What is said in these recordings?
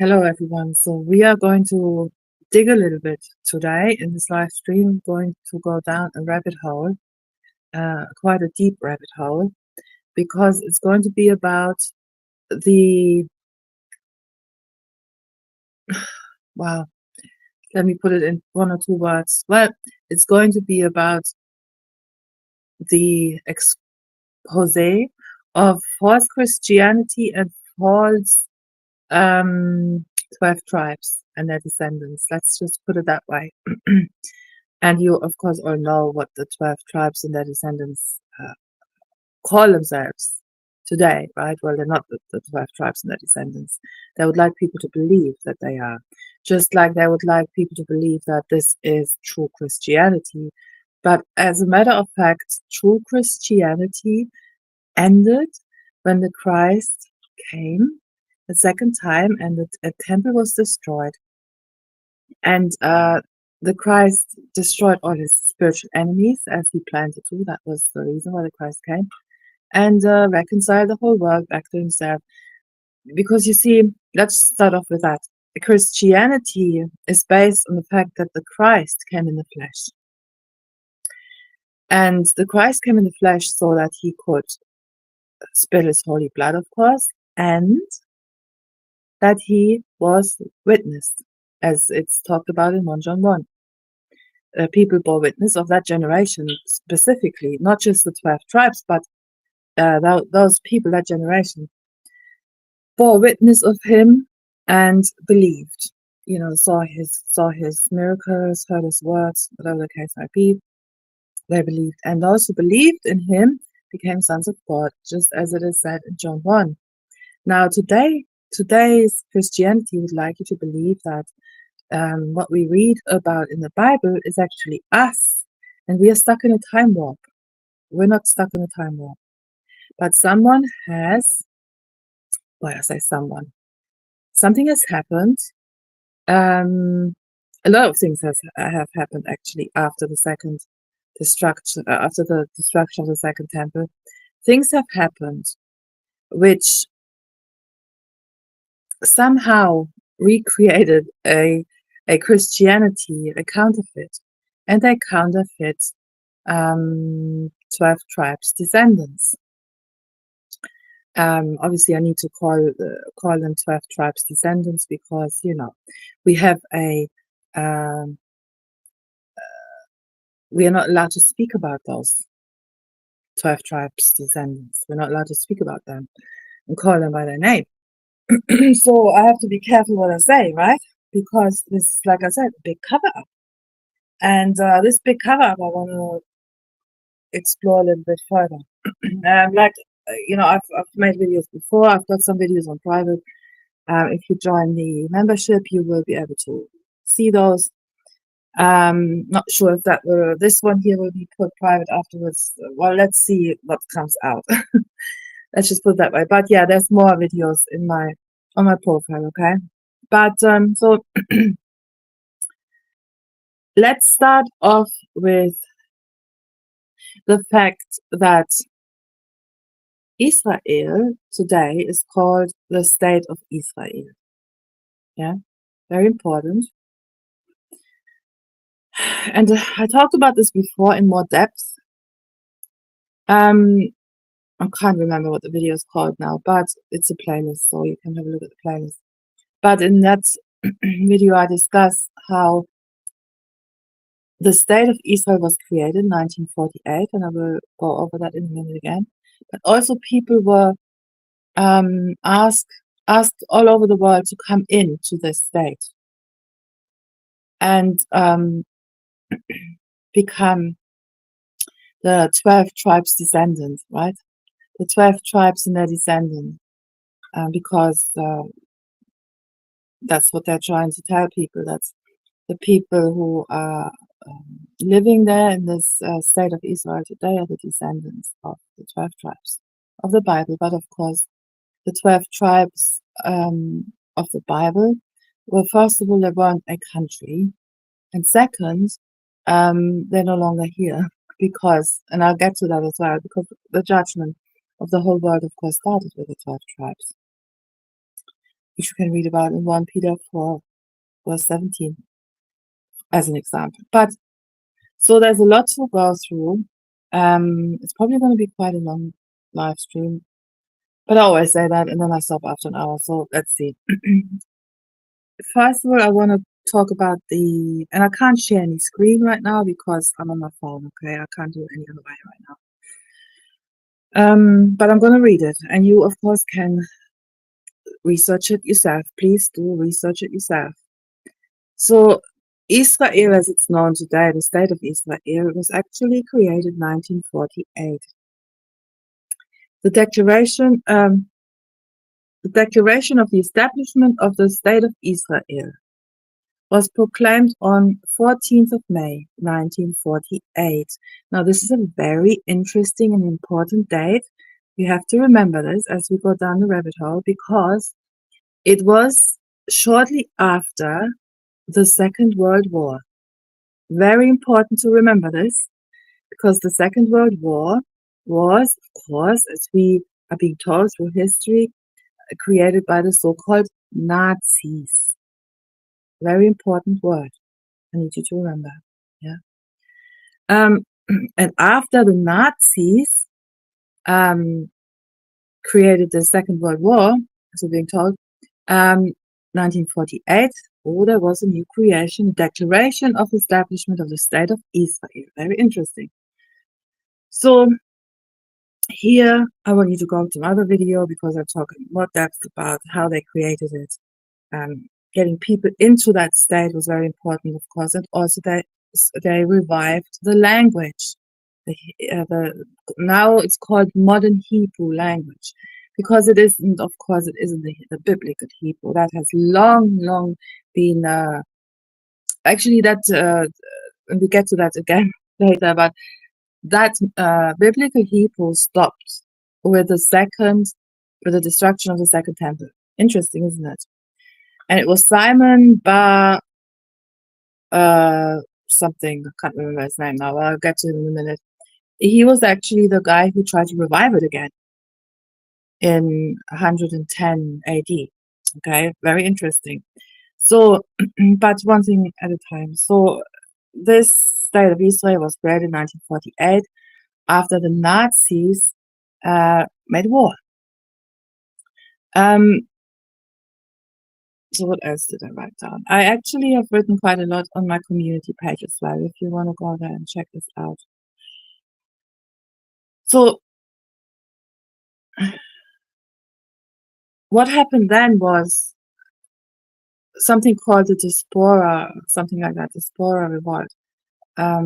Hello everyone. So we are going to dig a little bit today in this live stream, going to go down a rabbit hole, quite a deep rabbit hole, because it's going to be about the, wow, let me put it in one or two words. Well, it's going to be about the expose of false Christianity and false 12 tribes and their descendants. Let's just put it that way. And you, of course, all know what the 12 tribes and their descendants call themselves today, right? Well, they're not the 12 tribes and their descendants. They would like people to believe that they are. Just like they would like people to believe that this is true Christianity. But as a matter of fact, true Christianity ended when the Christ came the second time and a temple was destroyed. And the Christ destroyed all his spiritual enemies as he planned to do. That was the reason why the Christ came. And reconciled the whole world back to himself. Because you see, let's start off with that. Christianity is based on the fact that the Christ came in the flesh. And the Christ came in the flesh so that he could spill his holy blood, of course, and that he was witnessed, as it's talked about in 1 John 1. People bore witness of that generation specifically, not just the 12 tribes, but those people, that generation, bore witness of him and believed. You know, saw his miracles, heard his words, whatever the case might be. They believed, and those who believed in him became sons of God, just as it is said in John 1. Now, today's Christianity would like you to believe that what we read about in the Bible is actually us, and we are stuck in a time warp. We're not stuck in a time warp, but someone has, well, I say someone, something has happened. A lot of things have happened actually after the second destruction, after the destruction of the second temple. Things have happened which somehow recreated a Christianity, a counterfeit, and they counterfeit 12 tribes descendants. Obviously, I need to call them 12 tribes descendants because, you know, we have we are not allowed to speak about those 12 tribes descendants. We're not allowed to speak about them and call them by their name. So I have to be careful what I say, right? Because this is, like I said, a big cover-up. And this big cover-up I want to explore a little bit further. You know, I've made videos before. I've got some videos on private. If you join the membership, you will be able to see those. Not sure if this one here will be put private afterwards. Well, let's see what comes out. Let's just put it that way. But yeah, there's more videos on my profile, okay? But so let's start off with the fact that Israel today is called the State of Israel. Yeah, very important. And I talked about this before in more depth. I can't remember what the video is called now, but it's a playlist, so you can have a look at the playlist. But in that video, I discuss how the State of Israel was created in 1948, and I will go over that in a minute again. But also people were asked all over the world to come into this state and become the 12 tribes descendants, right? The 12 tribes and their descendants, because that's what they're trying to tell people. That's the people who are living there in this state of Israel today are the descendants of the 12 tribes of the Bible. But of course, the 12 tribes of the Bible, well, first of all, they weren't a country. And second, they're no longer here because, and I'll get to that as well, because the judgment of the whole world, of course, started with the 12 tribes. which you can read about in 1 Peter 4, verse 17, as an example. But so there's a lot to go through. It's probably going to be quite a long live stream, but I always say that, and then I stop after an hour. So let's see. First of all, I want to talk about and I can't share any screen right now because I'm on my phone. Okay, I can't do it any other way right now. But I'm going to read it, and you, of course, can research it yourself. Please do research it yourself. So, Israel, as it's known today, the state of Israel, was actually created in 1948. The declaration of the establishment of the state of Israel was proclaimed on 14th of May, 1948. Now, this is a very interesting and important date. You have to remember this as we go down the rabbit hole, because it was shortly after the Second World War. Very important to remember this, because the Second World War was, of course, as we are being told through history, created by the so-called Nazis. Very important word. I need you to remember. Yeah. And after the Nazis created the Second World War, as we're being told, 1948, there was a new creation, declaration of establishment of the state of Israel. Very interesting. So here, I want you to go to another video because I talk in more depth about how they created it. Getting people into that state was very important, of course, and also they revived the language. Now it's called modern Hebrew language, because it isn't the biblical Hebrew. That has long been actually that and we get to that again later, but that biblical Hebrew stopped with the destruction of the second temple. Interesting, isn't it? And it was Simon Bar something, I can't remember his name now, I'll get to it in a minute. He was actually the guy who tried to revive it again in 110 AD. Okay, very interesting. So, but one thing at a time. So, this state of Israel was created in 1948 after the Nazis made war. So what else did I write down? I actually have written quite a lot on my community page as well, if you want to go there and check this out. So what happened then was something called the diaspora, something like that, diaspora revolt. I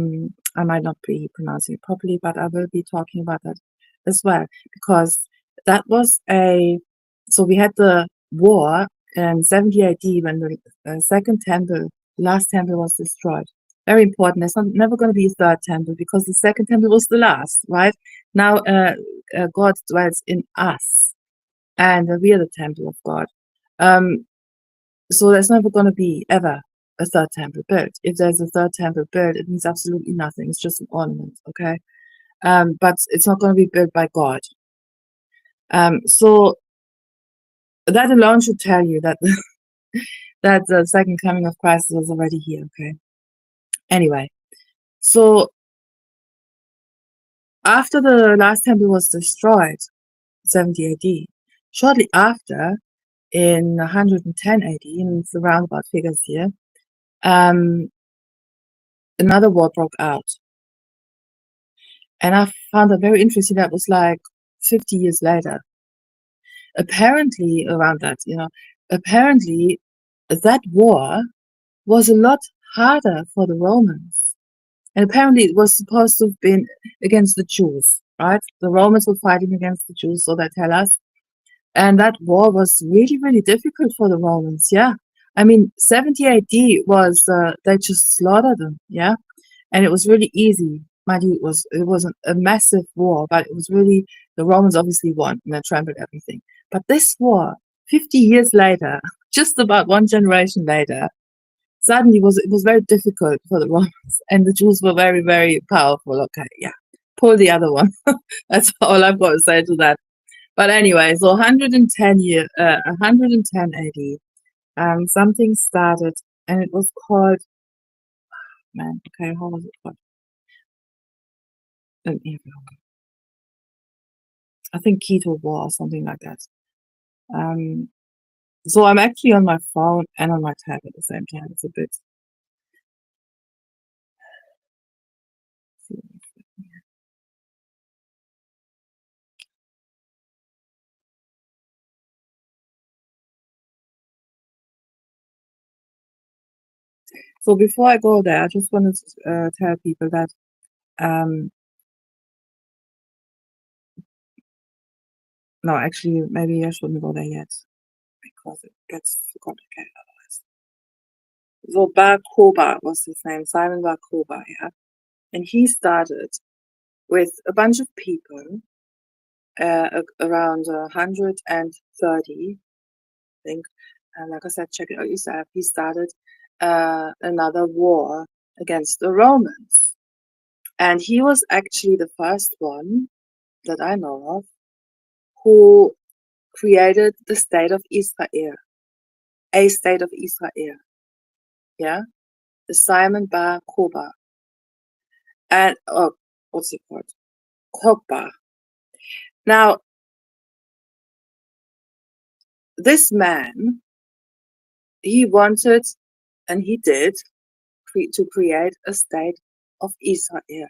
might not be pronouncing it properly, but I will be talking about that as well, because that was so we had the war in 70 AD when the second temple, last temple, was destroyed. Very important. There's never going to be a third temple, because the second temple was the last, right? Now God dwells in us, and we are the temple of God. So there's never going to be ever a third temple built. If there's a third temple built, it means absolutely nothing. It's just an ornament, okay? But it's not going to be built by God. So that alone should tell you that that the second coming of Christ was already here, okay? Anyway, so after the last temple was destroyed, 70 AD, shortly after, in 110 AD, and it's the roundabout figures here, another war broke out. And I found that very interesting. That was like 50 years later. Apparently, around that, apparently that war was a lot harder for the Romans. And apparently it was supposed to have been against the Jews, right? The Romans were fighting against the Jews, so they tell us. And that war was really, really difficult for the Romans, yeah. I mean, 70 AD was, they just slaughtered them, yeah. And it was really easy. Mind you, it wasn't a massive war, but it was really, the Romans obviously won and they trampled everything. But this war, 50 years later, just about one generation later, suddenly it was very difficult for the Romans, and the Jews were very, very powerful. Okay, yeah, pull the other one. That's all I've got to say to that. But anyway, so 110 AD, something started, and it was called, man, okay, how was it called? I think Keto War or something like that. So I'm actually on my phone and on my tab at the same time. It's a bit. So before I go there, I just wanted to tell people that no, actually, maybe I shouldn't go there yet because it gets complicated otherwise. So Bar Koba was his name, Simon Bar Koba, yeah, and he started with a bunch of people, around 130, I think. Like I said, check it out yourself. He started another war against the Romans. And he was actually the first one that I know of who created the state of Israel, a state of Israel. Yeah, the Simon Bar Koba. And, oh, what's it called? Koba. Now, this man, he wanted, and he did, to create a state of Israel.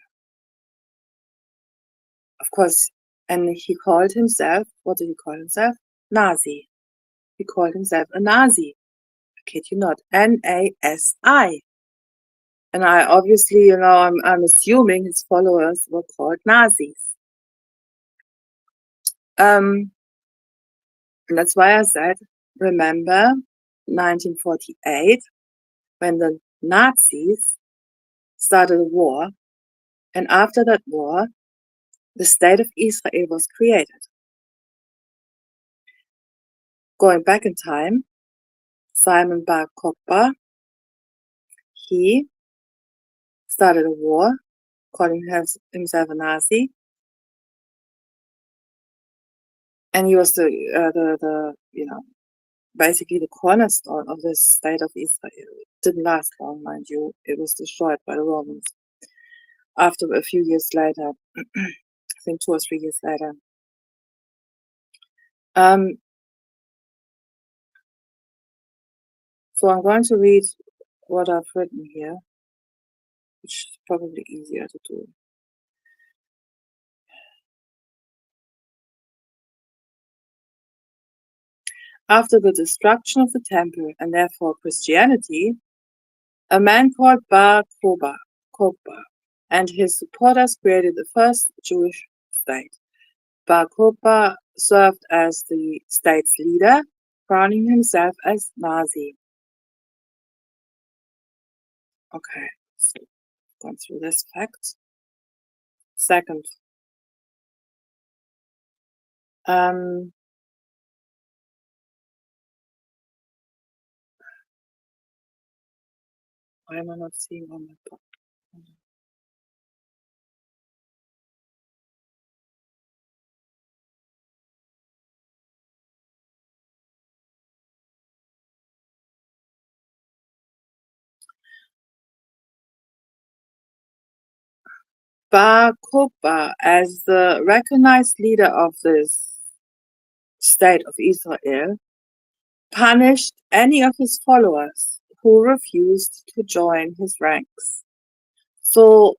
Of course, and he called himself, what did he call himself? Nazi. He called himself a Nazi. I kid you not. Nasi. And I obviously, I'm assuming his followers were called Nazis. And that's why I said, remember 1948, when the Nazis started a war, and after that war, the state of Israel was created. Going back in time, Simon Bar Kokhba, he started a war, calling himself a Nazi, and he was the basically the cornerstone of the state of Israel. It didn't last long, mind you. It was destroyed by the Romans after a few years later. I think 2 or 3 years later. So I'm going to read what I've written here, which is probably easier to do. After the destruction of the temple and therefore Christianity, a man called Bar Kokhba and his supporters created the first Jewish state. Bar Kokhba served as the state's leader, crowning himself as Nazi. Okay, so gone through this fact. Second, why am I not seeing on my book? Bar Kokhba, as the recognized leader of this state of Israel, punished any of his followers who refused to join his ranks. So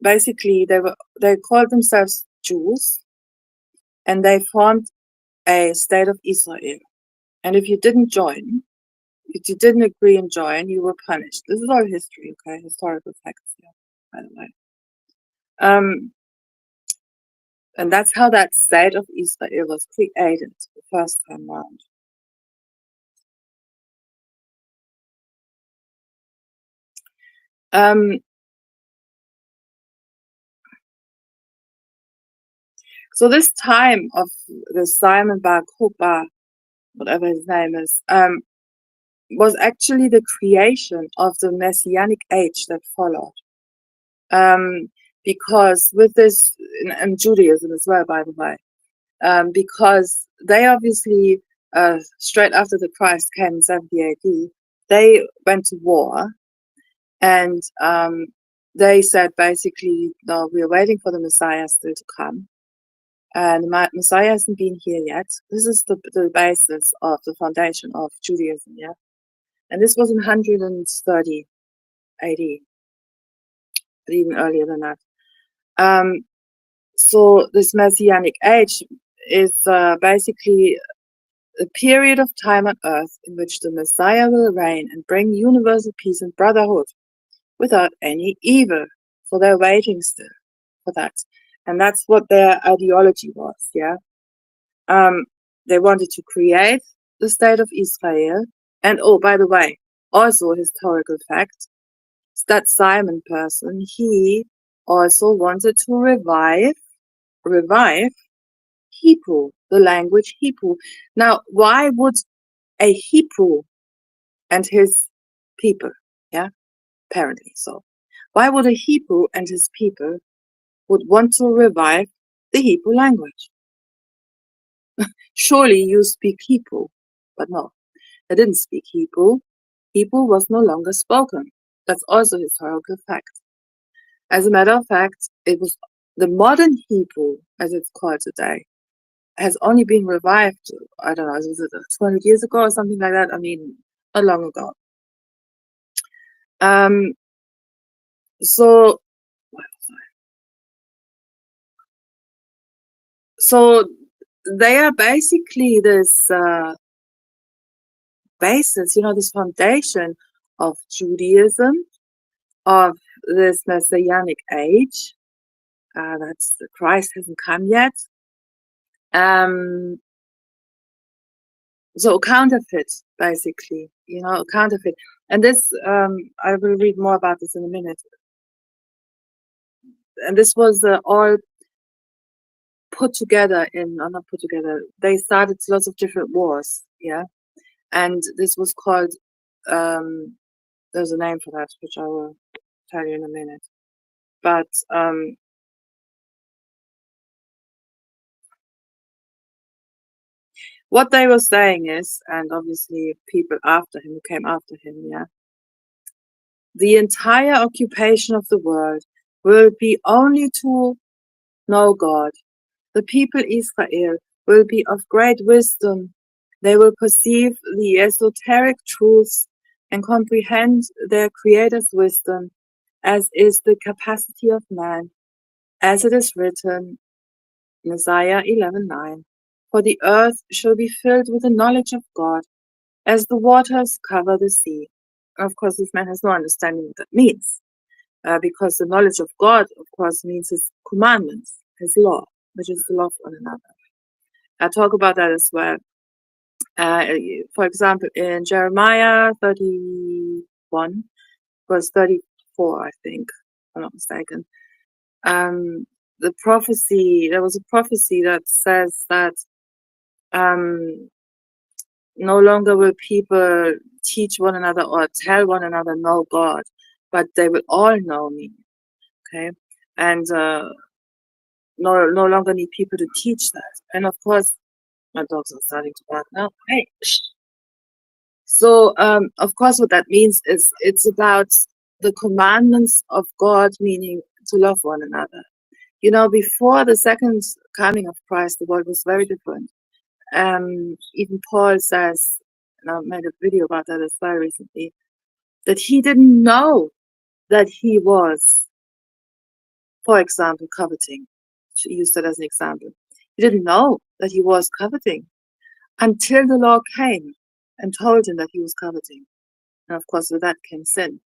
basically, they called themselves Jews, and they formed a state of Israel. And if you didn't join, if you didn't agree and join, you were punished. This is all history, okay? Historical facts here, by the way. And that's how that state of Israel was created the first time around. So this time of the Simon Bar Kokhba, whatever his name is, was actually the creation of the Messianic age that followed. because with this, and Judaism as well, by the way, because they obviously, straight after the Christ came in 70 AD, they went to war, and they said basically, no, we're waiting for the Messiah still to come. And Messiah hasn't been here yet. This is the basis of the foundation of Judaism, yeah? And this was in 130 AD, but even earlier than that. So this Messianic age is basically a period of time on earth in which the Messiah will reign and bring universal peace and brotherhood without any evil. So they're waiting still for that. And that's what their ideology was, yeah? They wanted to create the state of Israel. And oh, by the way, also a historical fact, that Simon person, he also wanted to revive Hebrew, the language Hebrew. Now, why would a Hebrew and his people, yeah, apparently so, why would a Hebrew and his people would want to revive the Hebrew language? Surely you speak Hebrew, but no, they didn't speak Hebrew. Hebrew was no longer spoken. That's also a historical fact. As a matter of fact, it was the modern Hebrew, as it's called today, has only been revived, I don't know, was it 200 years ago or something like that? I mean, not long ago. Um, so, so they are basically this basis, this foundation of Judaism, of this Messianic age. That's Christ hasn't come yet. So counterfeit, basically, counterfeit. And this, I will read more about this in a minute. And this was all put together not put together. They started lots of different wars, yeah. And this was called, there's a name for that, which I will tell you in a minute. But what they were saying is, and obviously people after him who came after him, yeah, the entire occupation of the world will be only to know God. The people Israel will be of great wisdom. They will perceive the esoteric truths and comprehend their Creator's wisdom, as is the capacity of man, as it is written in Isaiah 11:9. For the earth shall be filled with the knowledge of God, as the waters cover the sea. Of course, this man has no understanding what that means, because the knowledge of God, of course, means His commandments, His law, which is to love one another. I talk about that as well. For example, in Jeremiah 31, verse 34, I think, if I'm not mistaken, there was a prophecy that says that no longer will people teach one another or tell one another, know God, but they will all know me. Okay. And no longer need people to teach that. And of course, my dogs are starting to bark now. Hey. So, of course, what that means is it's about the commandments of God, meaning to love one another. Before the second coming of Christ, the world was very different. Even Paul says, and I made a video about that as well recently, that he didn't know that he was, for example, coveting. She used that as an example. He didn't know that he was coveting until the law came and told him that he was coveting. And of course, with that came sin.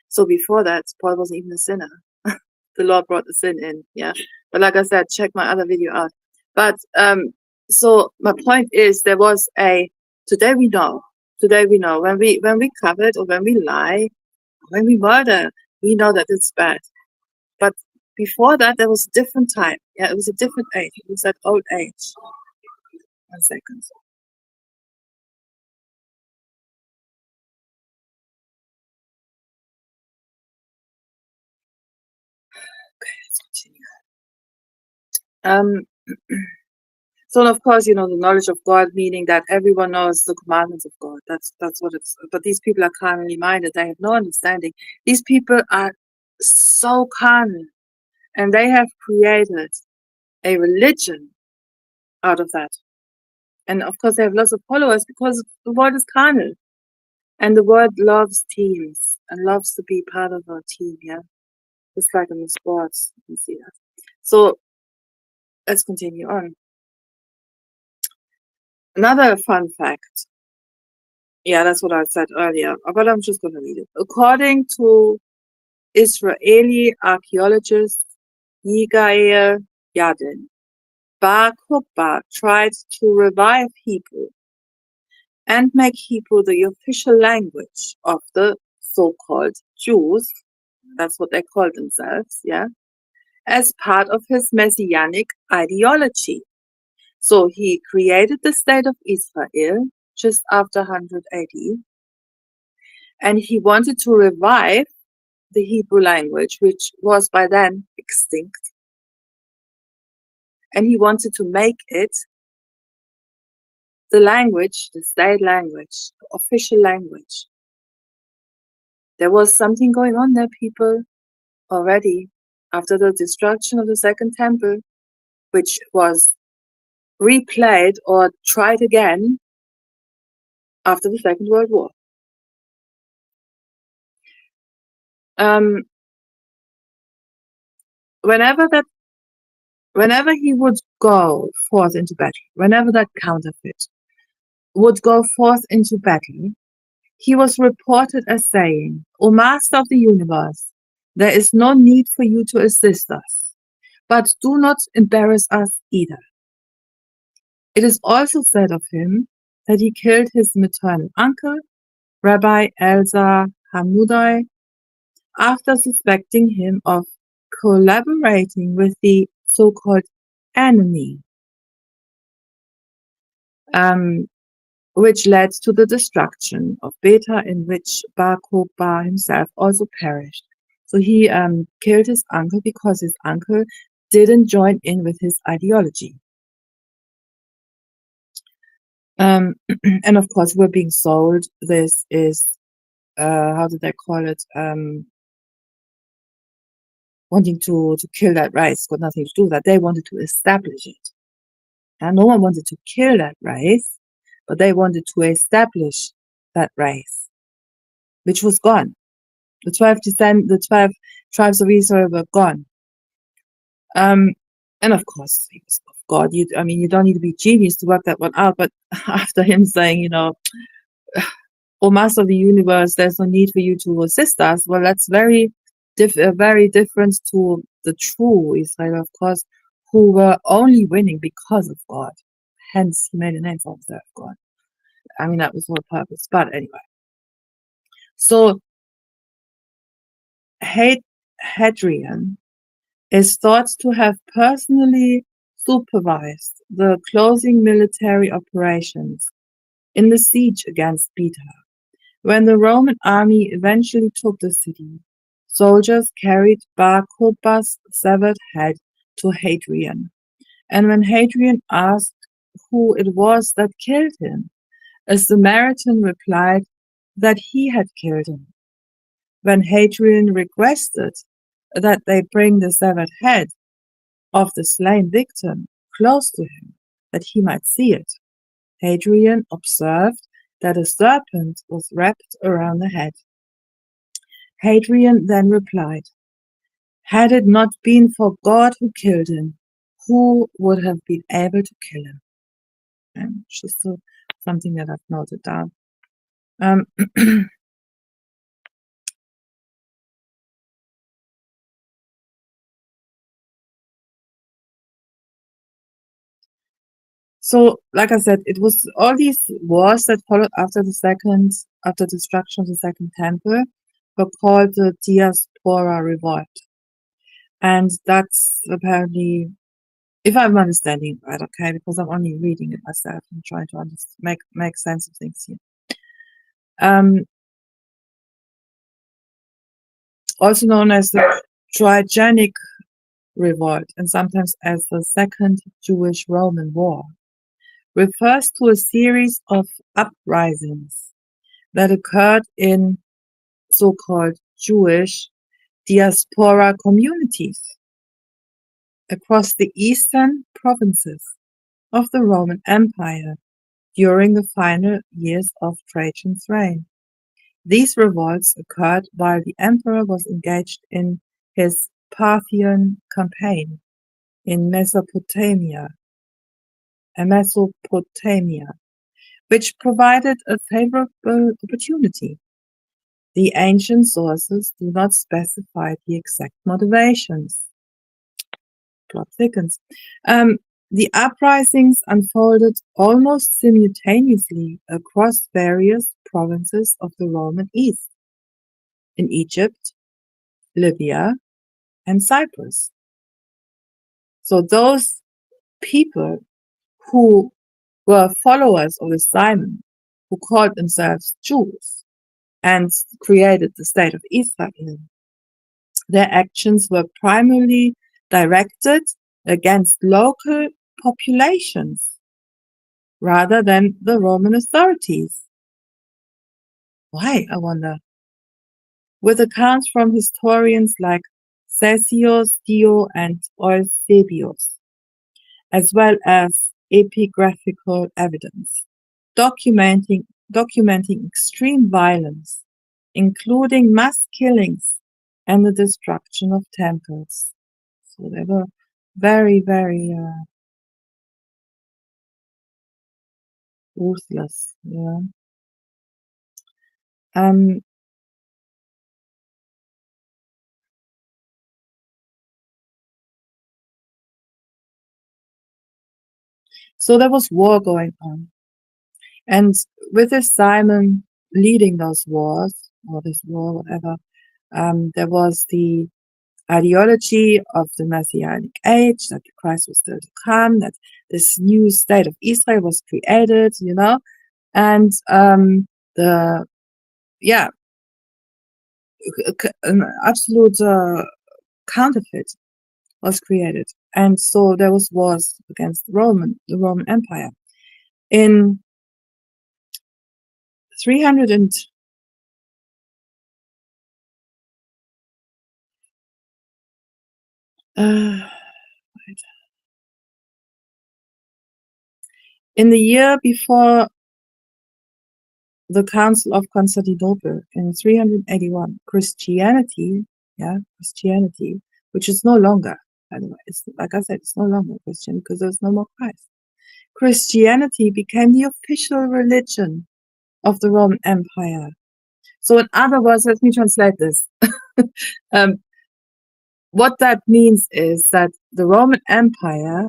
So before that, Paul wasn't even a sinner. The Lord brought the sin in, yeah. But like I said, check my other video out. But so my point is, there was today we know when we covet or when we lie, when we murder, we know that it's bad. But before that, there was a different time. Yeah, it was a different age. It was that old age. 1 second. Um, so of course, the knowledge of God, meaning that everyone knows the commandments of God. That's what it's. But these people are carnally minded. They have no understanding. These people are so carnal, and they have created a religion out of that. And of course, they have lots of followers because the world is carnal, and the world loves teams and loves to be part of a team. Yeah, just like in the sports, you see that. So let's continue on. Another fun fact. Yeah, that's what I said earlier, but I'm just going to read it. According to Israeli archaeologist Yigael Yadin, Bar Kokhba tried to revive Hebrew and make Hebrew the official language of the so-called Jews. That's what they call themselves, yeah, as part of his messianic ideology. So he created the state of Israel just after 100 AD, and he wanted to revive the Hebrew language, which was by then extinct, and he wanted to make it the language, the state language, the official language. There was something going on there, people, already after the destruction of the Second Temple, which was replayed or tried again after the Second World War. Whenever he would go forth into battle, whenever that counterfeit would go forth into battle, he was reported as saying, "O Master of the universe, there is no need for you to assist us, but do not embarrass us either." It is also said of him that he killed his maternal uncle, Rabbi Elzar Hamudai, after suspecting him of collaborating with the so-called enemy, which led to the destruction of Beta, in which Bar Kokhba himself also perished. So he killed his uncle because his uncle didn't join in with his ideology. And of course, we're being sold. This is, how did they call it? Wanting to kill that race. Got nothing to do with that. They wanted to establish it. And no one wanted to kill that race, but they wanted to establish that race, which was gone. The 12 tribes of Israel were gone. And of course, he was of God. You don't need to be genius to work that one out. But after him saying, "O Master of the universe, there's no need for you to assist us," well, that's very different to the true Israel, of course, who were only winning because of God. Hence, he made a name for himself, God. That was the whole purpose. But anyway, so Hadrian is thought to have personally supervised the closing military operations in the siege against Beta. When the Roman army eventually took the city, soldiers carried Bar Kokhba's severed head to Hadrian. And when Hadrian asked who it was that killed him, a Samaritan replied that he had killed him. When Hadrian requested that they bring the severed head of the slain victim close to him, that he might see it, Hadrian observed that a serpent was wrapped around the head. Hadrian then replied, "Had it not been for God who killed him, who would have been able to kill him?" And just something that I've noted down. So, like I said, it was all these wars that followed after destruction of the Second Temple were called the Diaspora Revolt. And that's apparently, if I'm understanding right, okay, because I'm only reading it myself and trying to make sense of things here. Also known as the Trigenic Revolt, and sometimes as the Second Jewish-Roman War, refers to a series of uprisings that occurred in so-called Jewish diaspora communities across the eastern provinces of the Roman Empire during the final years of Trajan's reign. These revolts occurred while the emperor was engaged in his Parthian campaign in Mesopotamia, which provided a favorable opportunity. The ancient sources do not specify the exact motivations. Plot thickens. The uprisings unfolded almost simultaneously across various provinces of the Roman East, in Egypt, Libya, and Cyprus. So those people who were followers of Simon, who called themselves Jews and created the state of Israel, their actions were primarily directed against local populations rather than the Roman authorities. Why, I wonder? With accounts from historians like Ctesias, Dio, and Eusebius, as well as epigraphical evidence, documenting extreme violence, including mass killings and the destruction of temples. So they were very, very ruthless. Yeah. So there was war going on, and with this Simon leading those wars, or this war, whatever, there was the ideology of the Messianic age, that Christ was still to come, that this new state of Israel was created, and an absolute counterfeit was created, and so there was wars against the Roman Empire. In 300 and in the year before the Council of Constantinople in 381, Christianity, which is no longer, by the way, like I said, it's no longer Christian because there's no more Christ. Christianity became the official religion of the Roman Empire. So in other words, let me translate this. What that means is that the Roman Empire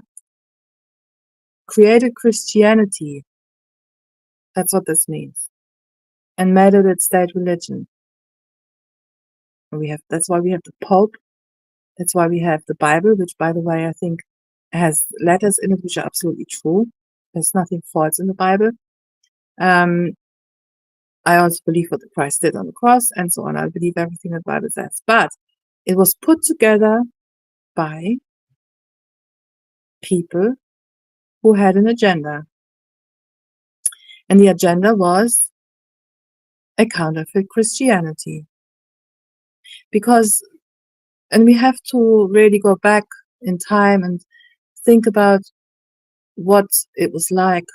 created Christianity. That's what this means. And made it its state religion. That's why we have the Pope. That's why we have the Bible, which, by the way, I think has letters in it which are absolutely true. There's nothing false in the Bible. I also believe what Christ did on the cross and so on. I believe everything the Bible says. But it was put together by people who had an agenda. And the agenda was a counterfeit Christianity. And we have to really go back in time and think about what it was like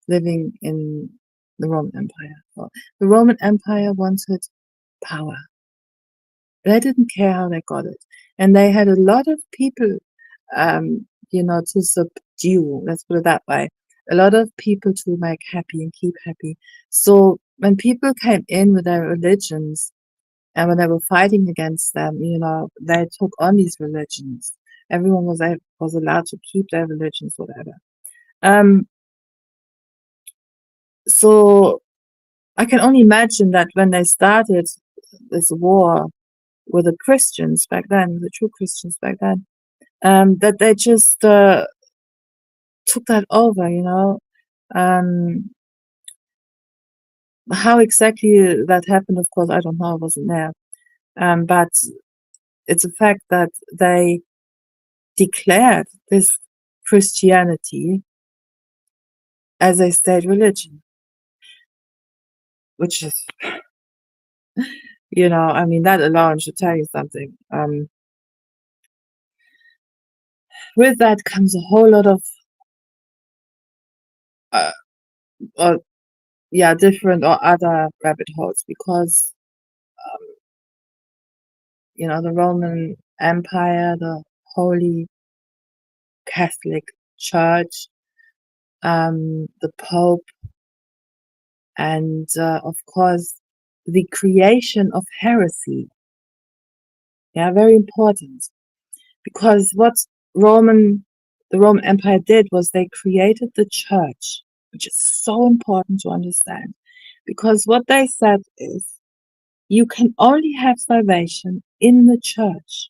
living in the Roman Empire. Well, the Roman Empire wanted power. They didn't care how they got it. And they had a lot of people, to subdue, let's put it that way. A lot of people to make happy and keep happy. So when people came in with their religions, and when they were fighting against them, they took on these religions. Everyone was allowed to keep their religions, whatever. So I can only imagine that when they started this war with the Christians back then, the true Christians back then, that they just took that over, How exactly that happened, of course, I don't know, I wasn't there. But it's a fact that they declared this Christianity as a state religion, which is, I mean, that alone should tell you something. With that comes a whole lot of, uh, different or other rabbit holes, because, the Roman Empire, the Holy Catholic Church, the Pope, and of course, the creation of heresy. Yeah, very important. Because what the Roman Empire did was they created the church, which is so important to understand. Because what they said is, you can only have salvation in the church.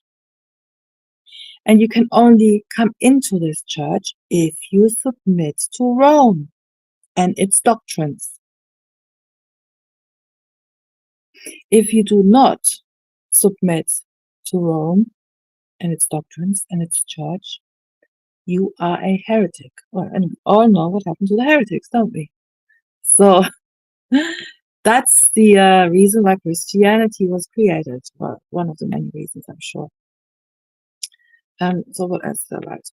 And you can only come into this church if you submit to Rome and its doctrines. If you do not submit to Rome and its doctrines and its church, you are a heretic. Well, and we all know what happened to the heretics, don't we? So that's the reason why Christianity was created. Well, one of the many reasons, I'm sure. So what else is there right?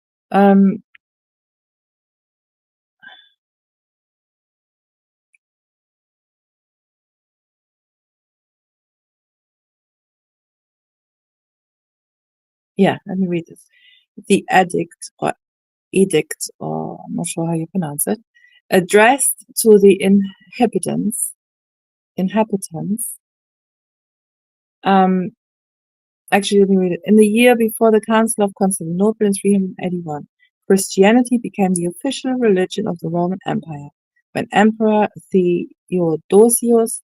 Yeah, let me read this. The edict, or I'm not sure how you pronounce it, addressed to the inhabitants. Actually, let me read it. In the year before the Council of Constantinople in 381, Christianity became the official religion of the Roman Empire, when Emperor Theodosius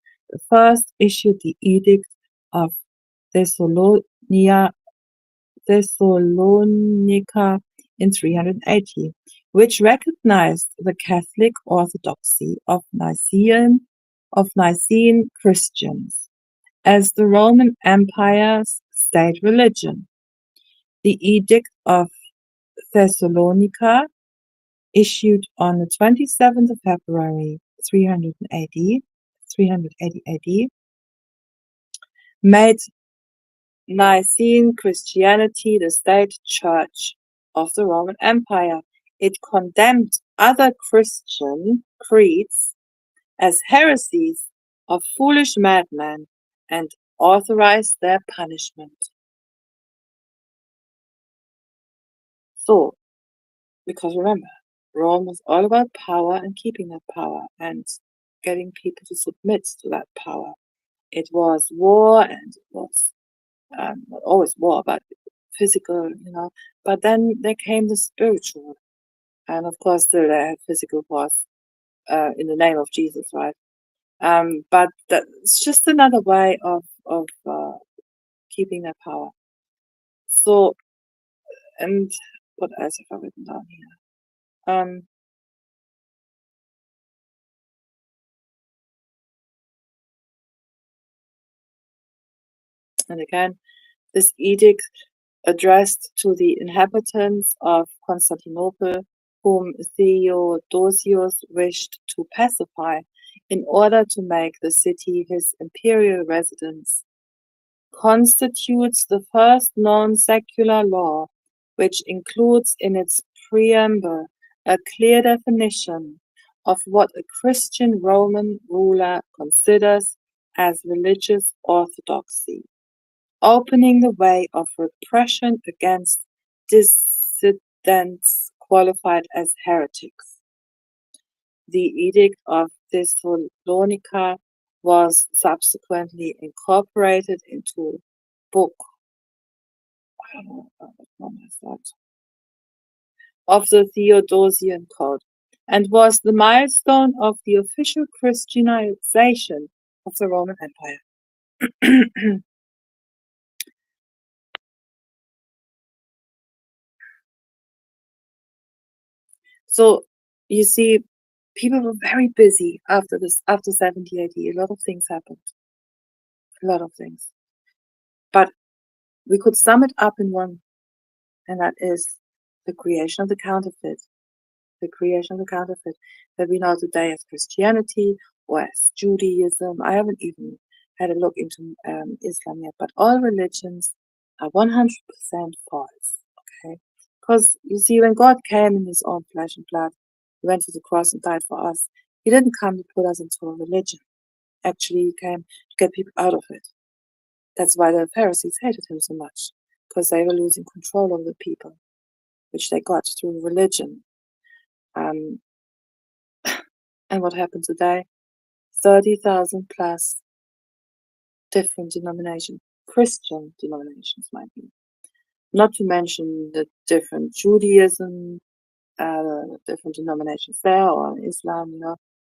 I issued the Edict of Thessalonica in 380, which recognized the Catholic orthodoxy of Nicene Christians as the Roman Empire's state religion. The Edict of Thessalonica, issued on the 27th of February 380 AD, made Nicene Christianity the state church of the Roman Empire. It condemned other Christian creeds as heresies of foolish madmen and authorized their punishment. So, because remember, Rome was all about power and keeping that power and getting people to submit to that power. It was war, and it was not always war, but physical, But then there came the spiritual, and of course still they had physical wars in the name of Jesus, right? But it's just another way of keeping their power. So, and what else have I written down here? And again, this edict addressed to the inhabitants of Constantinople, whom Theodosius wished to pacify in order to make the city his imperial residence, constitutes the first known secular law, which includes in its preamble a clear definition of what a Christian Roman ruler considers as religious orthodoxy, opening the way of repression against dissidents qualified as heretics. The Edict of Thessalonica was subsequently incorporated into Book of the Theodosian Code, and was the milestone of the official Christianization of the Roman Empire. So you see, people were very busy after 70 AD. A lot of things happened. A lot of things. But we could sum it up in one and that is the creation of the counterfeit. The creation of the counterfeit that we know today as Christianity or as Judaism. I haven't even had a look into Islam yet, but all religions are 100% false. Okay, because you see, when God came in His own flesh and blood, He went to the cross and died for us. He didn't come to put us into a religion. Actually, He came to get people out of it. That's why the Pharisees hated Him so much, because they were losing control over the people, which they got through religion. And what happened today? 30,000 plus different denominations, Christian denominations, might be. Not to mention the different Judaism, different denominations there, or Islam,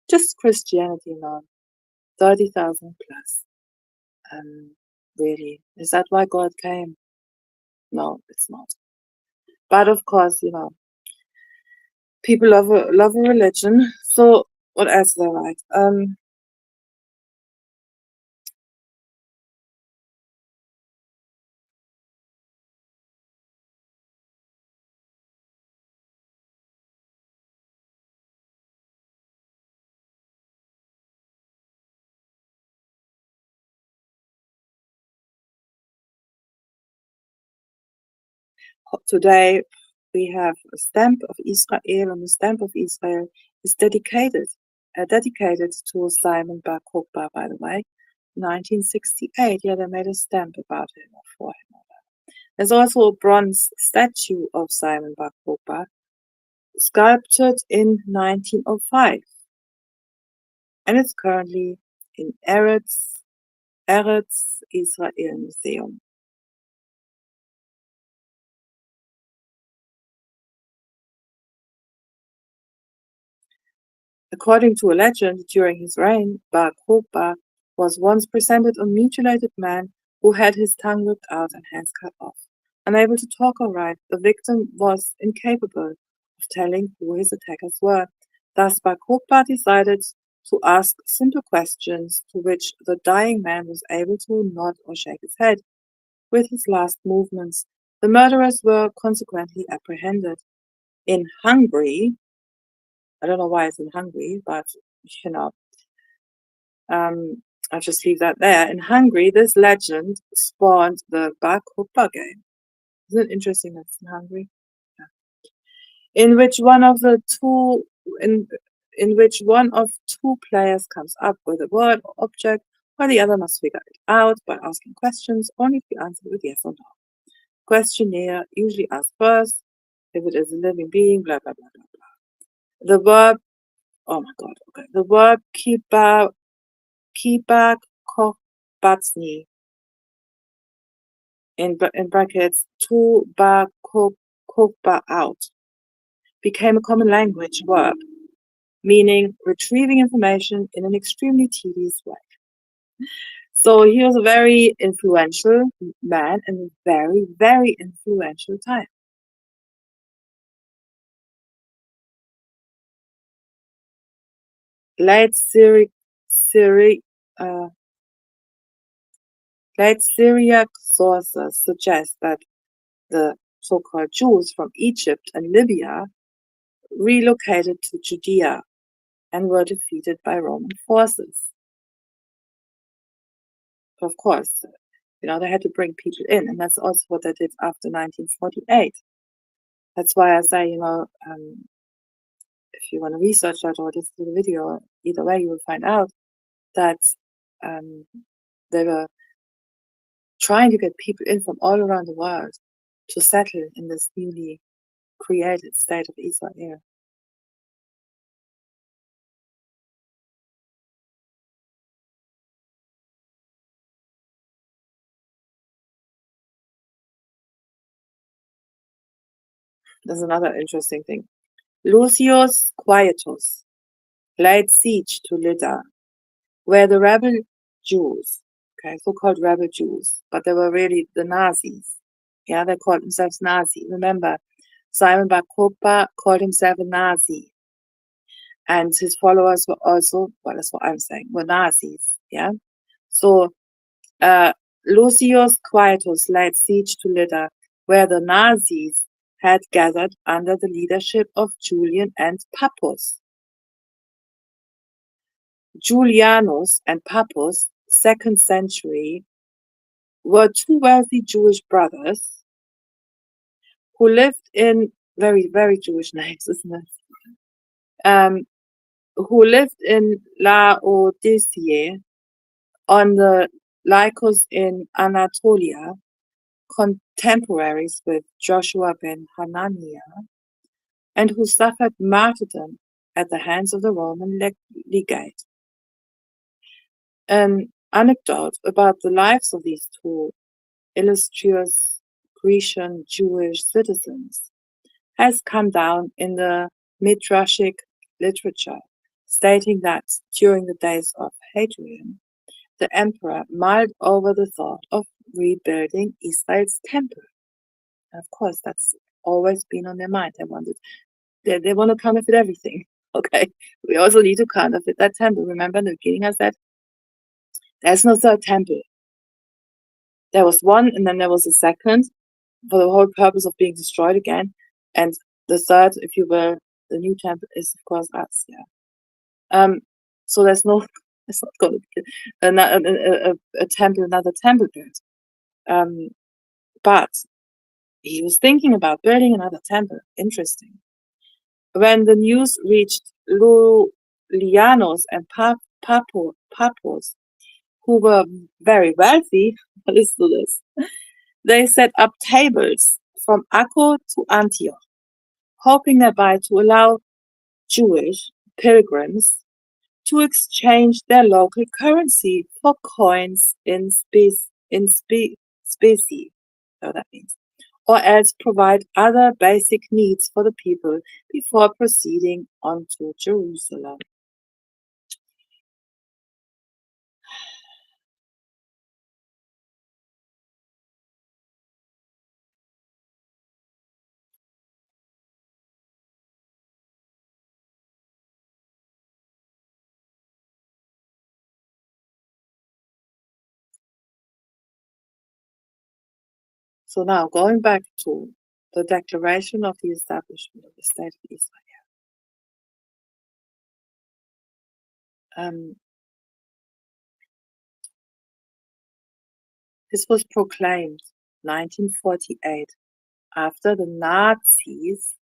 just Christianity alone. 30,000 plus. Really, is that why God came? No, it's not. But of course, people love a religion. So what else do I write? Today we have a stamp of Israel, and the stamp of Israel is dedicated to Simon Bar Kokhba, by the way, 1968. Yeah, they made a stamp about him or for him. There's also a bronze statue of Simon Bar Kokhba, sculptured in 1905, and it's currently in Eretz Israel Museum. According to a legend, during his reign, Bar Kokhba was once presented a mutilated man who had his tongue ripped out and hands cut off. Unable to talk or write, the victim was incapable of telling who his attackers were. Thus, Bar Kokhba decided to ask simple questions to which the dying man was able to nod or shake his head. With his last movements, the murderers were consequently apprehended. In Hungary, I don't know why it's in Hungary, but you know, I'll just leave that there. In Hungary, this legend spawned the Bar Kokhba game. Isn't it interesting that it's in Hungary? Yeah. In which one of two players comes up with a word or object, while the other must figure it out by asking questions, only to be answered with yes or no. Questionnaire usually asks first if it is a living being, blah blah blah blah blah. The verb, oh my god, okay. The verb kibak kochbatzni, in brackets, to ba kokba out, became a common language verb, meaning retrieving information in an extremely tedious way. So he was a very influential man in a very, very influential time. Late Syriac sources suggest that the so-called Jews from Egypt and Libya relocated to Judea and were defeated by Roman forces. Of course, they had to bring people in, and that's also what they did after 1948. That's why I say, if you want to research that or just do the video, either way, you will find out that they were trying to get people in from all around the world to settle in this newly created state of Israel. There's another interesting thing. Lucius Quietus laid siege to Lydda, where the rebel Jews, so-called rebel Jews, but they were really the Nazis. Yeah, they called themselves Nazi. Remember, Simon Bar Kokhba called himself a Nazi. And his followers were also, well, that's what I'm saying, were Nazis. Yeah. So Lucius Quietus laid siege to Lydda, where the Nazis had gathered under the leadership of Julian and Pappus. Julianus and Pappus, 2nd century, were two wealthy Jewish brothers who lived in very, very Jewish names, isn't it? Who lived in Laodicea on the Lycus in Anatolia, contemporaries with Joshua ben Hananiah, and who suffered martyrdom at the hands of the Roman legate. An anecdote about the lives of these two illustrious Grecian Jewish citizens has come down in the Midrashic literature, stating that during the days of Hadrian, the emperor mulled over the thought of rebuilding Israel's temple. And of course, that's always been on their mind. They want to counterfeit everything. Okay, we also need to counterfeit that temple. Remember in the beginning I said, there's no third temple. There was one, and then there was a second, for the whole purpose of being destroyed again. And the third, if you will, the new temple is of course us. Yeah. So there's not going to be another temple built. But he was thinking about building another temple. Interesting. When the news reached Julianus and Pappus, who were very wealthy, listen to this, they set up tables from Akko to Antioch, hoping thereby to allow Jewish pilgrims to exchange their local currency for coins in specie, so that means, or else provide other basic needs for the people before proceeding on to Jerusalem. So now, going back to the declaration of the establishment of the State of Israel. This was proclaimed 1948 after the Nazis,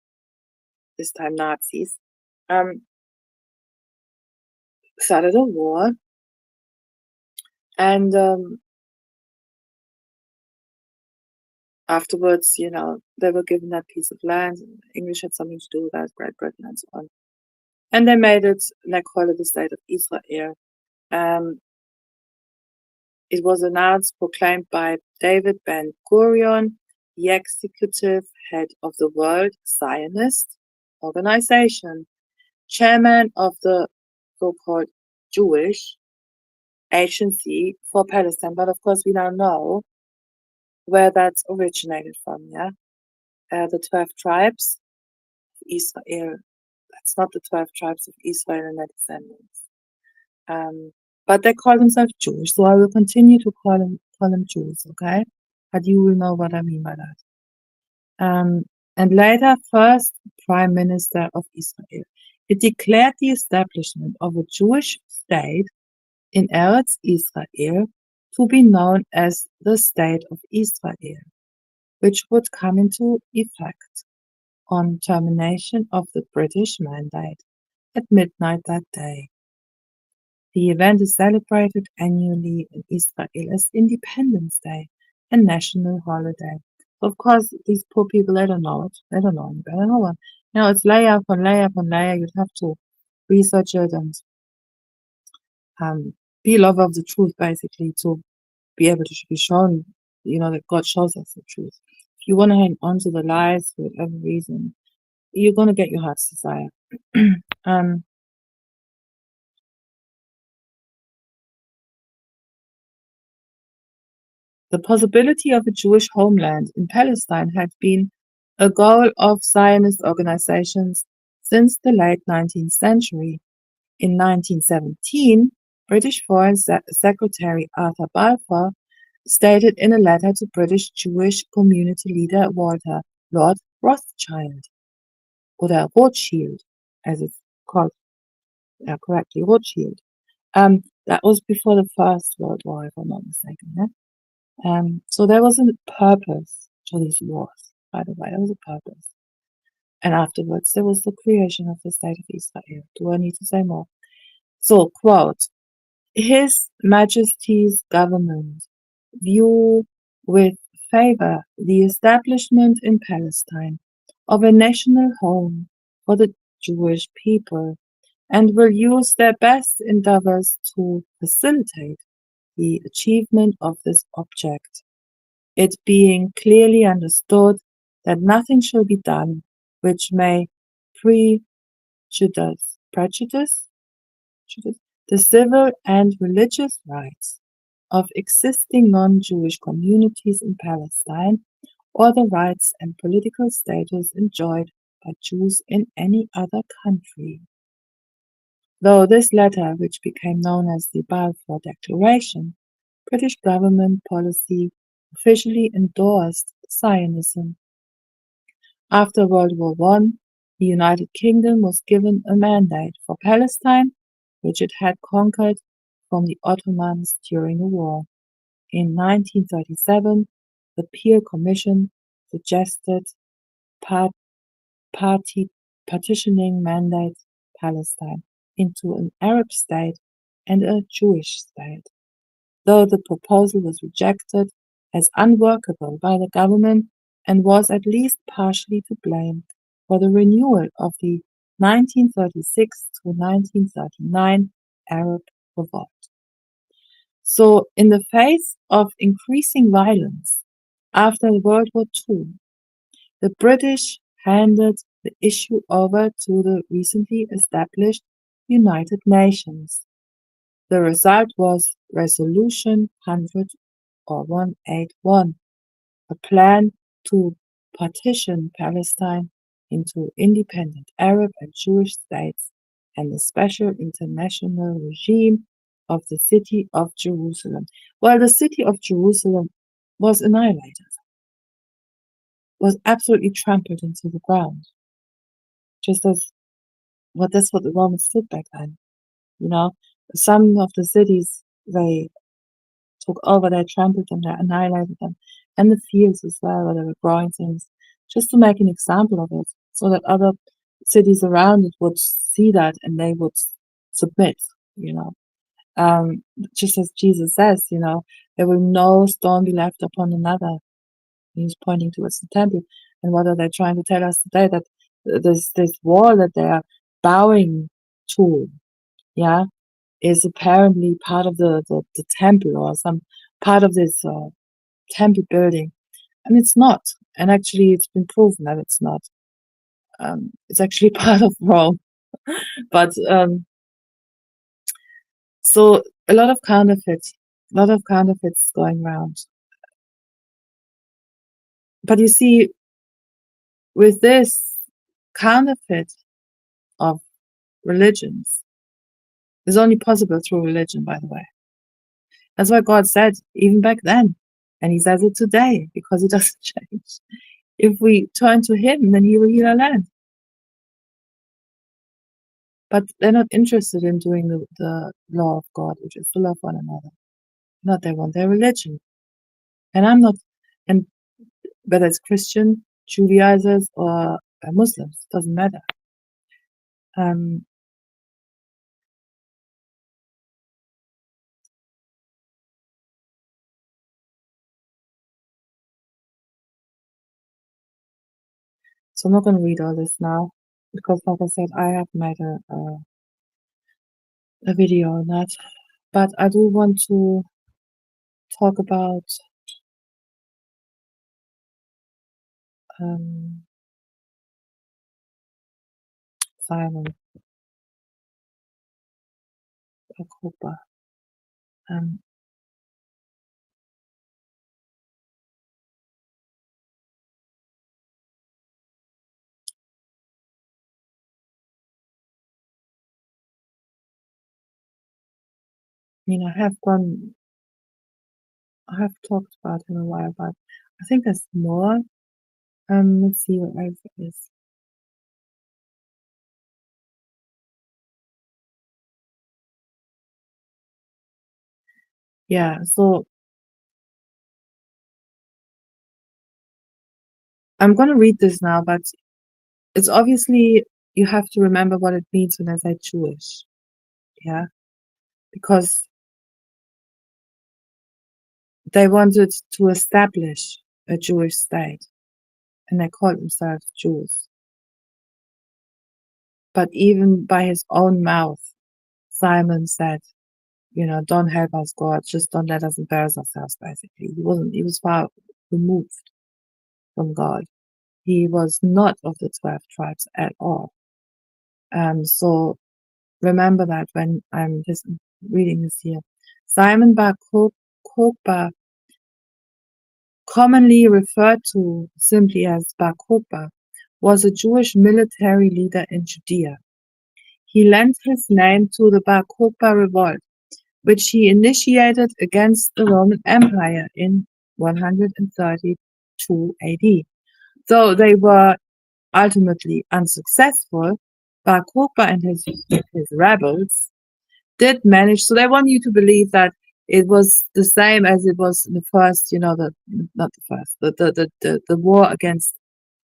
this time Nazis, started a war, and afterwards, they were given that piece of land. English had something to do with that, Great Britain and so on. And they made it, and they called it the State of Israel. It was announced, proclaimed by David Ben-Gurion, the executive head of the World Zionist Organization, chairman of the so-called Jewish Agency for Palestine. But of course, we now know where that's originated from, yeah? The 12 tribes of Israel. That's not the 12 tribes of Israel and their descendants. But they call themselves Jewish, so I will continue to call them Jews, okay? But you will know what I mean by that. And later, first Prime Minister of Israel. It declared the establishment of a Jewish state in Eretz Israel to be known as the State of Israel, which would come into effect on termination of the British mandate at midnight that day. The event is celebrated annually in Israel as Independence Day, a national holiday. Of course, these poor people, they don't know it. They don't know any better. No one. It's layer upon layer upon layer. You'd have to research it and be a lover of the truth, basically, to be able to be shown, that God shows us the truth. If you want to hang on to the lies for whatever reason, you're going to get your heart's desire. The possibility of a Jewish homeland in Palestine had been a goal of Zionist organizations since the late 19th century. In 1917, British Foreign Secretary Arthur Balfour stated in a letter to British Jewish community leader Lord Rothschild oder Rothschild, as it's called correctly, Rothschild. That was before the First World War, if I'm not mistaken. Yeah? So there was a purpose to these wars, by the way. There was a purpose. And afterwards, there was the creation of the State of Israel. Do I need to say more? So, quote, His Majesty's government view with favor the establishment in Palestine of a national home for the Jewish people and will use their best endeavors to facilitate the achievement of this object, it being clearly understood that nothing shall be done which may prejudice the civil and religious rights of existing non-Jewish communities in Palestine or the rights and political status enjoyed by Jews in any other country. Though this letter, which became known as the Balfour Declaration, British government policy officially endorsed Zionism. After World War One, the United Kingdom was given a mandate for Palestine, which it had conquered from the Ottomans during the war. In 1937, the Peer Commission suggested partitioning mandate Palestine into an Arab state and a Jewish state, though the proposal was rejected as unworkable by the government and was at least partially to blame for the renewal of the 1936 to 1939 Arab Revolt. So, in the face of increasing violence after World War II, the British handed the issue over to the recently established United Nations. The result was Resolution 100 or 181, a plan to partition Palestine into independent Arab and Jewish states and a special international regime of the city of Jerusalem. Well, the city of Jerusalem was annihilated, was absolutely trampled into the ground, just as that's what the Romans did back then. You know, some of the cities they took over, they trampled them, they annihilated them, and the fields as well, where they were growing things, just to make an example of it, so that other cities around it would see that and they would submit, you know. Just as Jesus says, you know, there will no stone be left upon another. He's pointing towards the temple. And what are they trying to tell us today? That this wall that they are bowing to, yeah, is apparently part of the temple or some part of this temple building. And it's not. And actually, it's been proven that it's not. It's actually part of Rome. But so a lot of counterfeits going around. But you see, with this counterfeit of religions is only possible through religion, by the way. That's what God said even back then. And he says it today because it doesn't change. If we turn to him, then he will heal our land. But they're not interested in doing the law of God, which is to love one another. Not they want their religion. And I'm not, and whether it's Christian, Judaizers, or Muslims, doesn't matter. So I'm not going to read all this now because, like I said, I have made a video on that. But I do want to talk about Simon Akuba. I mean, I have talked about him a while, but I think there's more Let's see what else it is. Yeah, so I'm going to read this now, but it's obviously you have to remember what it means when I say Jewish. Yeah, because they wanted to establish a Jewish state and they called themselves Jews. But even by his own mouth, Simon said, don't help us, God, just don't let us embarrass ourselves, basically. He was far removed from God. He was not of the 12 tribes at all. So remember that when I'm just reading this here. Simon Bar Kokhba, commonly referred to simply as Bar Kokhba, was a Jewish military leader in Judea. He lent his name to the Bar Kokhba revolt, which he initiated against the Roman Empire in 132 AD. Though they were ultimately unsuccessful, Bar Kokhba and his rebels did manage. So they want you to believe that it was the same as it was in the first, not the first, the war against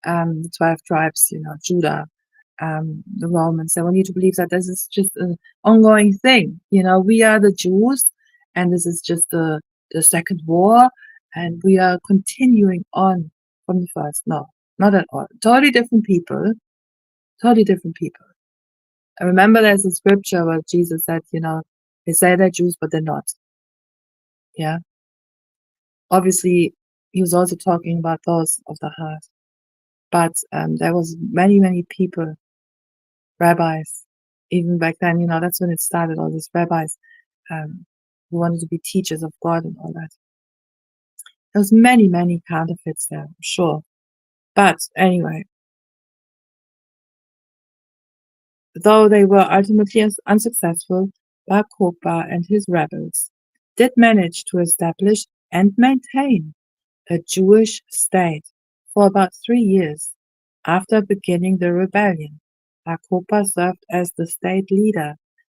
the 12 tribes, Judah, the Romans. They want you to believe that this is just an ongoing thing. We are the Jews, and this is just the second war, and we are continuing on from the first. No, not at all. Totally different people. Totally different people. I remember there's a scripture where Jesus said, they say they're Jews, but they're not. Yeah. Obviously, he was also talking about those of the heart. But there was many, many people, rabbis, even back then, that's when it started, all these rabbis who wanted to be teachers of God and all that. There was many, many counterfeits there, I'm sure. But anyway, though they were ultimately unsuccessful, Bar Kokhba and his rebels did manage to establish and maintain a Jewish state for about 3 years after beginning the rebellion. Bar Kokhba served as the state leader,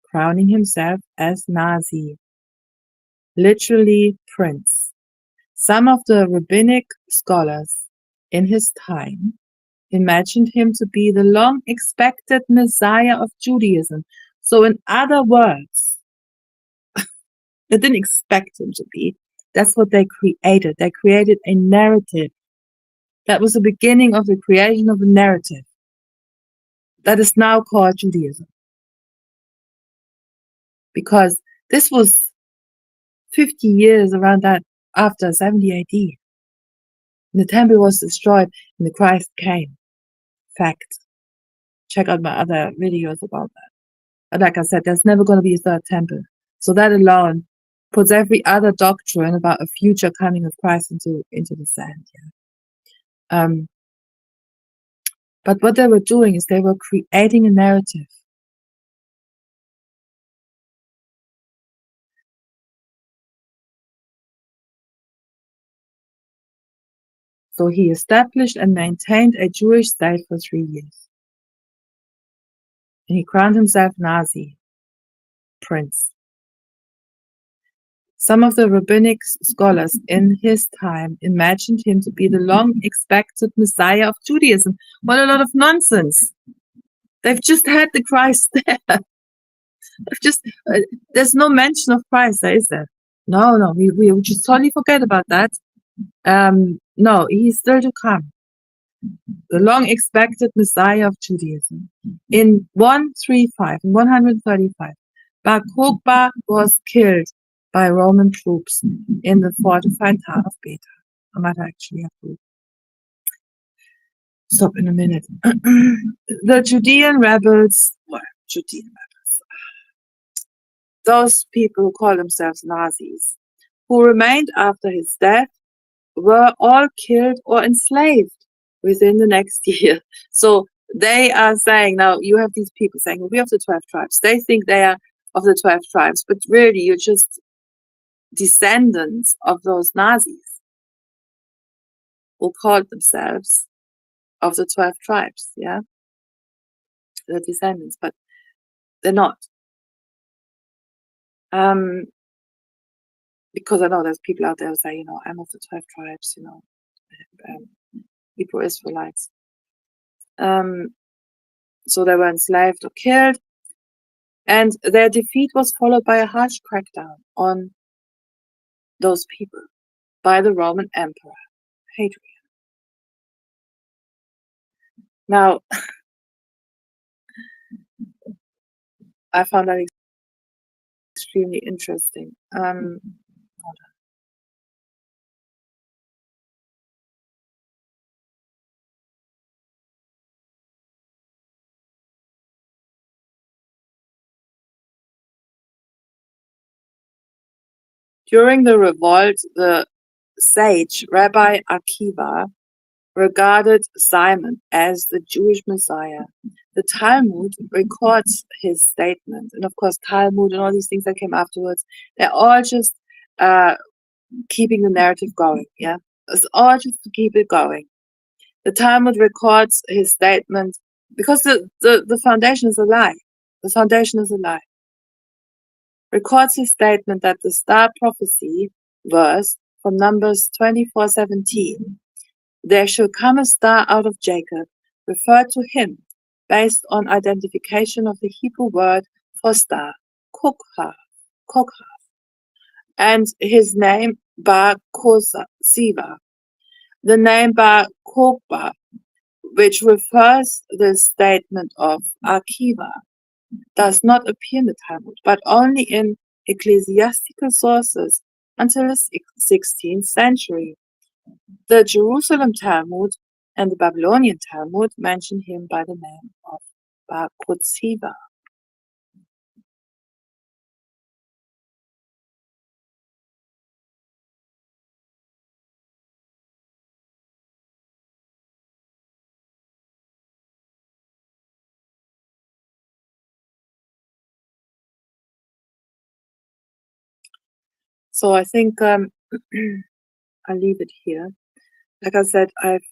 crowning himself as Nasi, literally prince. Some of the rabbinic scholars in his time imagined him to be the long-expected Messiah of Judaism. So in other words, they didn't expect him to be. That's what they created. They created a narrative. That was the beginning of the creation of a narrative that is now called Judaism. Because this was 50 years around that after 70 AD. And the temple was destroyed and the Christ came. Fact. Check out my other videos about that. But like I said, there's never going to be a third temple. So that alone puts every other doctrine about a future coming of Christ into the sand. Yeah. But what they were doing is they were creating a narrative. So he established and maintained a Jewish state for 3 years. And he crowned himself Nasi, prince. Some of the rabbinic scholars in his time imagined him to be the long-expected Messiah of Judaism. What a lot of nonsense. They've just had the Christ there. There's no mention of Christ there, is there? No, we just totally forget about that. No, he's still to come. The long-expected Messiah of Judaism. In 135, Bar Kokhba was killed by Roman troops in the fortified town of Beta. I might actually have to stop in a minute. The Judean rebels, those people who call themselves Nazis, who remained after his death, were all killed or enslaved within the next year. So they are saying, now you have these people saying, well, we have the 12 tribes. They think they are of the 12 tribes, but really you're just descendants of those Nazis who called themselves of the 12 tribes, yeah, the descendants, but they're not. Because I know there's people out there who say, I'm of the 12 tribes, um, Hebrew Israelites. So they were enslaved or killed, and their defeat was followed by a harsh crackdown on those people by the Roman Emperor, Hadrian. Now, I found that extremely interesting. During the revolt, the sage Rabbi Akiva regarded Simon as the Jewish Messiah. The Talmud records his statement, and of course Talmud and all these things that came afterwards, they're all just keeping the narrative going, yeah? It's all just to keep it going. The Talmud records his statement because the foundation is a lie. The foundation is a lie. Records his statement that the star prophecy verse from Numbers 24:17, there shall come a star out of Jacob, referred to him based on identification of the Hebrew word for star, kokha, and his name Bar Siva. The name Bar Kokhba, which refers the statement of Akiva, does not appear in the Talmud, but only in ecclesiastical sources until the 16th century. The Jerusalem Talmud and the Babylonian Talmud mention him by the name of Bar Kokhba. So I think I'll leave it here. Like I said, I've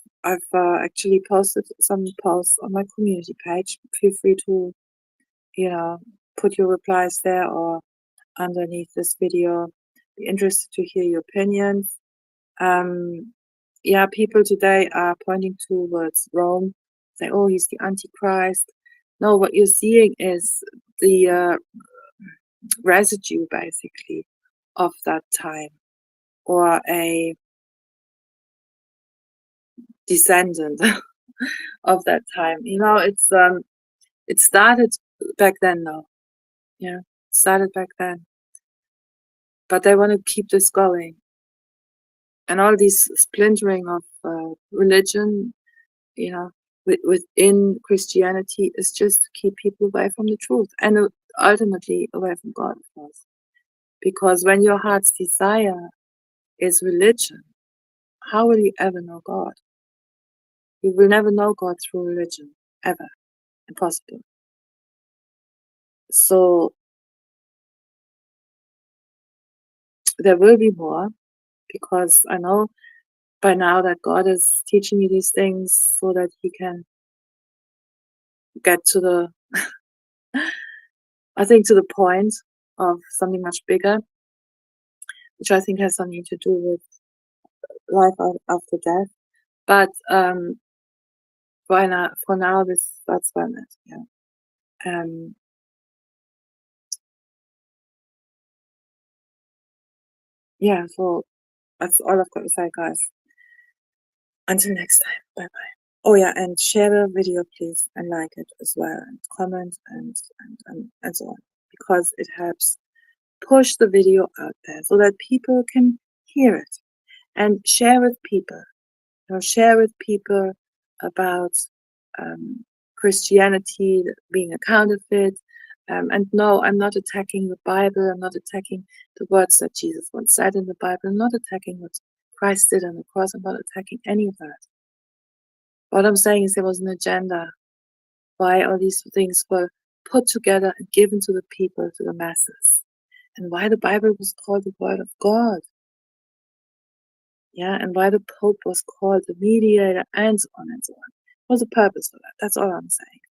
actually posted some posts on my community page. Feel free to, put your replies there or underneath this video. Be interested to hear your opinions. People today are pointing towards Rome, say, oh, he's the Antichrist. No, what you're seeing is the residue, basically, of that time, or a descendant of that time. It started back then, though. Yeah, it started back then. But they want to keep this going. And all this splintering of religion, within Christianity is just to keep people away from the truth and ultimately away from God, of course. Because when your heart's desire is religion, how will you ever know God? You will never know God through religion, ever. Impossible. So there will be more, because I know by now that God is teaching you these things so that He can get to to the point of something much bigger, which I think has something to do with life after death. But for now, that's where I'm at. So that's all I've got to say, guys. Until next time, bye bye. Oh yeah, and share the video, please, and like it as well, and comment and so on, because it helps push the video out there so that people can hear it, and share with people. Share with people about Christianity being a counterfeit. And no, I'm not attacking the Bible. I'm not attacking the words that Jesus once said in the Bible. I'm not attacking what Christ did on the cross. I'm not attacking any of that. What I'm saying is there was an agenda why all these things were put together and given to the people, to the masses, and why the Bible was called the Word of God. Yeah, and why the Pope was called the mediator, and so on and so on. was a purpose for that. That's all I'm saying.